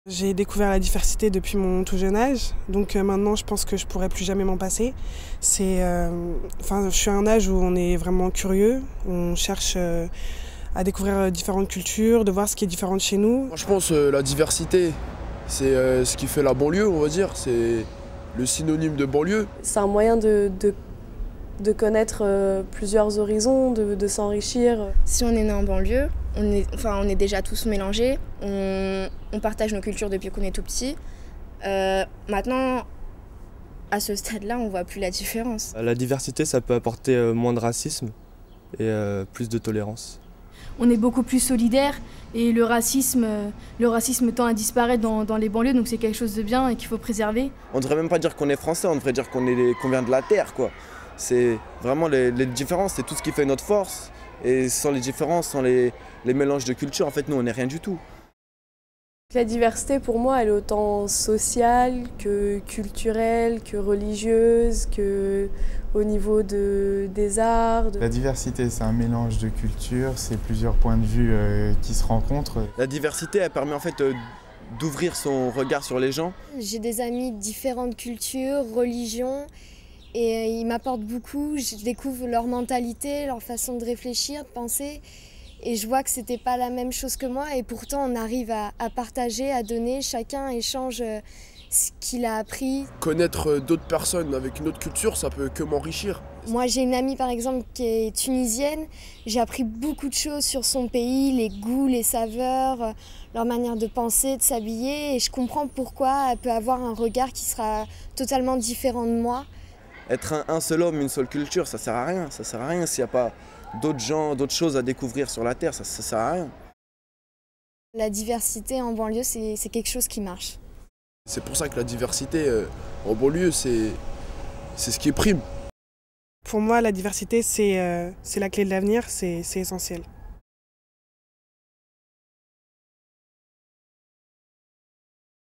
J'ai découvert la diversité depuis mon tout jeune âge, donc maintenant je pense que je pourrais plus jamais m'en passer. Je suis à un âge où on est vraiment curieux, on cherche à découvrir différentes cultures, de voir ce qui est différent de chez nous. Je pense que la diversité, c'est ce qui fait la banlieue, on va dire, c'est le synonyme de banlieue. C'est un moyen de connaître plusieurs horizons, de s'enrichir. Si on est né en banlieue, on est déjà tous mélangés, on partage nos cultures depuis qu'on est tout petit. Maintenant, à ce stade-là, on voit plus la différence. La diversité, ça peut apporter moins de racisme et plus de tolérance. On est beaucoup plus solidaires et le racisme tend à disparaître dans les banlieues, donc c'est quelque chose de bien et qu'il faut préserver. On ne devrait même pas dire qu'on est français, on devrait dire qu'on vient de la terre, quoi. C'est vraiment les différences, c'est tout ce qui fait notre force. Et sans les différences, sans les mélanges de cultures, en fait, nous, on n'est rien du tout. La diversité, pour moi, elle est autant sociale que culturelle, que religieuse, que au niveau des arts. La diversité, c'est un mélange de cultures, c'est plusieurs points de vue qui se rencontrent. La diversité, elle permet en fait d'ouvrir son regard sur les gens. J'ai des amis de différentes cultures, religions, et ils m'apportent beaucoup. Je découvre leur mentalité, leur façon de réfléchir, de penser. Et je vois que c'était pas la même chose que moi et pourtant on arrive à partager, à donner, chacun échange ce qu'il a appris. Connaître d'autres personnes avec une autre culture, ça peut que m'enrichir. Moi j'ai une amie par exemple qui est tunisienne, j'ai appris beaucoup de choses sur son pays, les goûts, les saveurs, leur manière de penser, de s'habiller et je comprends pourquoi elle peut avoir un regard qui sera totalement différent de moi. Être un seul homme, une seule culture, ça sert à rien, ça sert à rien s'il n'y a pas d'autres gens, d'autres choses à découvrir sur la Terre, ça sert à rien. La diversité en banlieue, c'est quelque chose qui marche. C'est pour ça que la diversité en banlieue, c'est ce qui prime. Pour moi, la diversité, c'est la clé de l'avenir, c'est essentiel.